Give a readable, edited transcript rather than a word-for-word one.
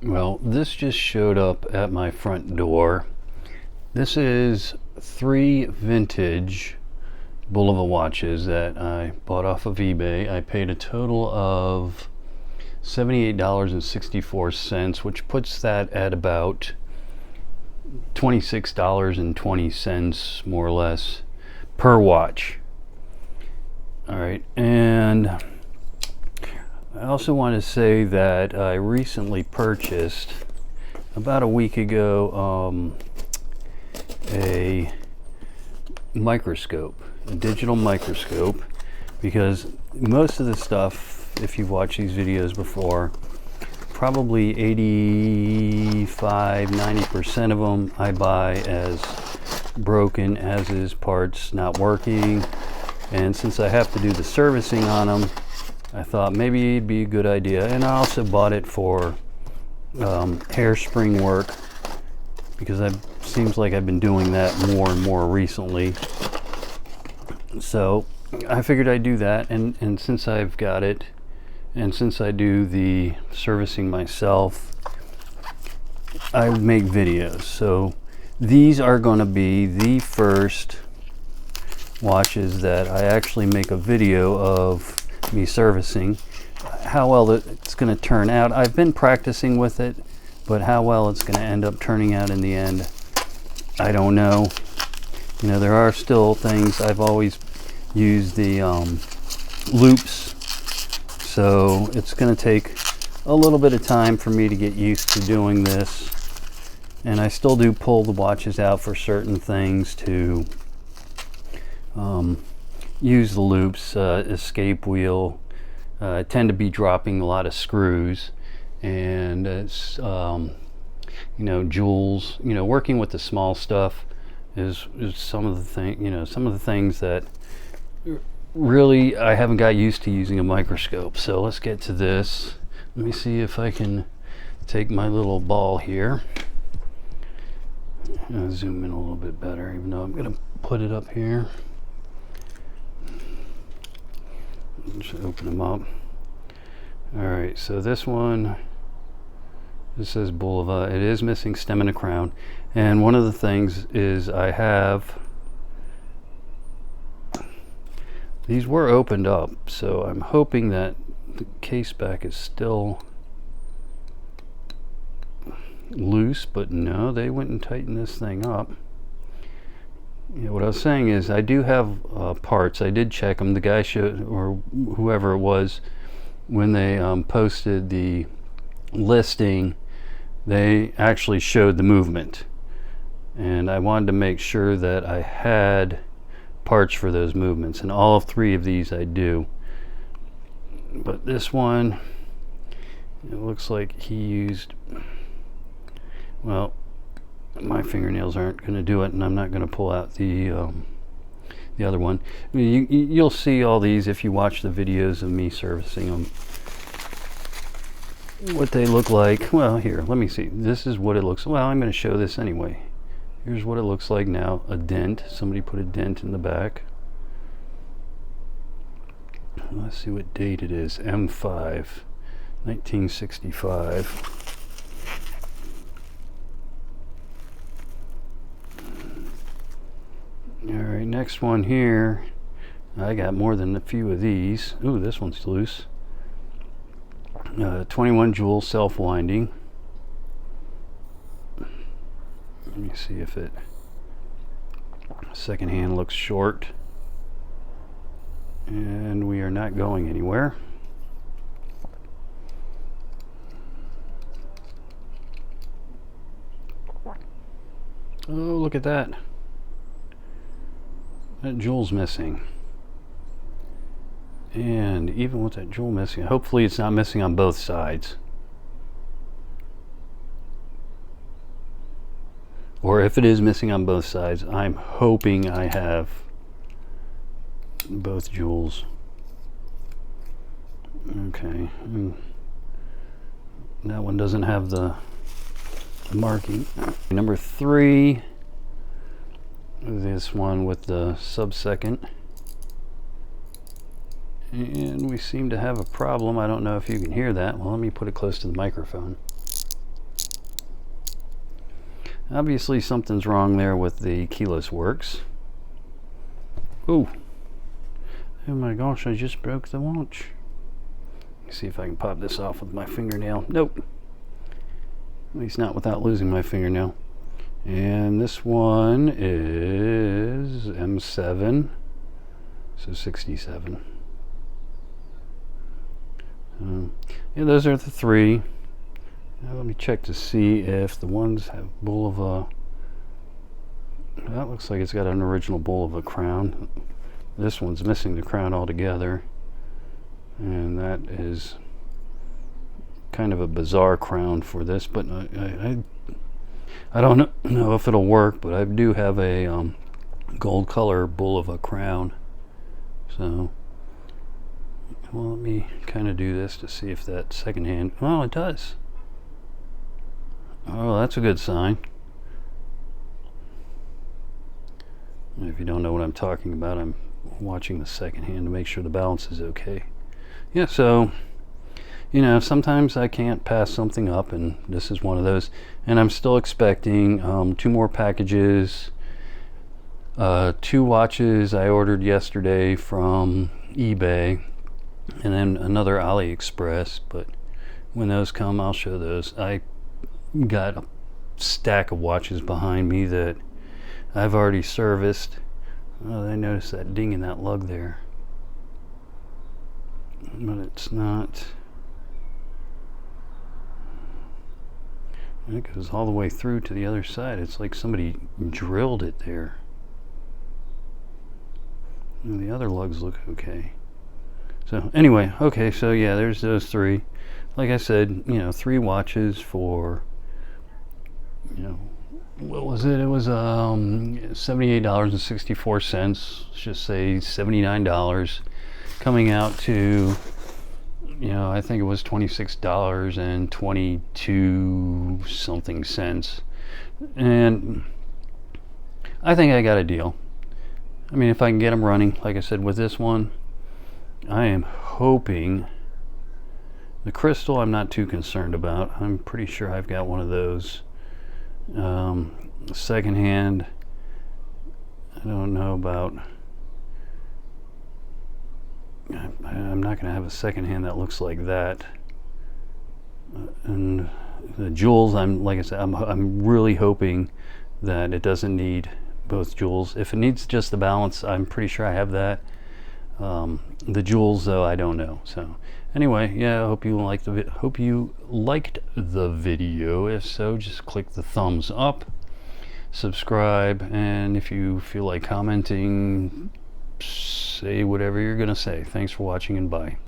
Well, this just showed up at my front door. This is 3 vintage Bulova watches that I bought off of eBay. I paid a total of $78.64, which puts that at about $26.20 more or less per watch. All right, and I also want to say that I recently purchased about a week ago a microscope, a digital microscope, because most of the stuff, if you've watched these videos before, probably 85–90% of them I buy as broken, as is parts not working. And since I have to do the servicing on them, I thought maybe it'd be a good idea. And I also bought it for hairspring work, because it seems like I've been doing that more and more recently. So I figured I'd do that, and since I've got it, and since I do the servicing myself, I make videos. So these are going to be the first watches that I actually make a video of me servicing. How well it's going to turn out, I've been practicing with it, but how well it's going to end up turning out in the end, I don't know. You know, there are still things. I've always used the loops, so it's going to take a little bit of time for me to get used to doing this. And I still do pull the watches out for certain things to use the loops, escape wheel. I tend to be dropping a lot of screws, and it's you know, jewels. You know, working with the small stuff is some of the things that really I haven't got used to using a microscope. So let's get to this. Let me see if I can take my little ball here. I'll zoom in a little bit better, even though I'm going to put it up here. Just open them up. Alright, so this one, this says Bulova. It is missing stem and a crown. And one of the things is I have, these were opened up, so I'm hoping that the case back is still loose, but no, they went and tightened this thing up. Yeah, what I was saying is I do have parts. I did check them. The guy showed, or whoever it was, when they posted the listing, they actually showed the movement, and I wanted to make sure that I had parts for those movements, and all 3 of these I do. But this one, it looks like he used, well, my fingernails aren't going to do it, and I'm not going to pull out the other one. You'll see all these if you watch the videos of me servicing them, what they look like. Well, here, let me see. This is what it looks like. Well, I'm going to show this anyway. Here's what it looks like now. A dent. Somebody put a dent in the back. Let's see what date it is. M5, 1965. Alright, next one here. I got more than a few of these. Ooh, this one's loose. 21 jewel self-winding. Let me see if it, second hand looks short. And we are not going anywhere. Oh, look at that. That jewel's missing. And even with that jewel missing, hopefully it's not missing on both sides. Or if it is missing on both sides, I'm hoping I have both jewels. Okay. That one doesn't have the marking. Number 3. This one with the sub-second, and we seem to have a problem. I don't know if you can hear that. Well, let me put it close to the microphone. Obviously something's wrong there with the keyless works. Ooh. Oh my gosh, I just broke the watch. Let me see if I can pop this off with my fingernail. Nope. At least not without losing my fingernail. And this one is M7, so 67. Yeah, those are the three. Now let me check to see if the ones have Bulova. That looks like it's got an original Bulova crown. This one's missing the crown altogether, and that is kind of a bizarre crown for this, but I don't know if it'll work, but I do have a gold color Bulova crown. So, well, let me kind of do this to see if that second hand, oh, it does. Oh, that's a good sign. If you don't know what I'm talking about, I'm watching the second hand to make sure the balance is okay. Yeah, so, you know, sometimes I can't pass something up, and this is one of those. And I'm still expecting 2 more packages. 2 watches I ordered yesterday from eBay, and then another AliExpress. But when those come, I'll show those. I got a stack of watches behind me that I've already serviced. Oh, I noticed that ding in that lug there, but it's not. It goes all the way through to the other side. It's like somebody drilled it there. And the other lugs look okay. So anyway, okay, so yeah, there's those 3. Like I said, you know, 3 watches for, you know, what was it? It was $78.64. Let's just say $79, coming out to, you know, I think it was $26.22 something cents. And I think I got a deal. I mean, if I can get them running, like I said, with this one, I am hoping. The crystal I'm not too concerned about. I'm pretty sure I've got one of those. Second hand, I don't know about. I'm not going to have a second hand that looks like that. And the jewels, like I said, I'm really hoping that it doesn't need both jewels. If it needs just the balance, I'm pretty sure I have that. The jewels, though, I don't know. So anyway, yeah, I hope you liked the video. If so, just click the thumbs up, subscribe, and if you feel like commenting, say whatever you're gonna say. Thanks for watching, and bye.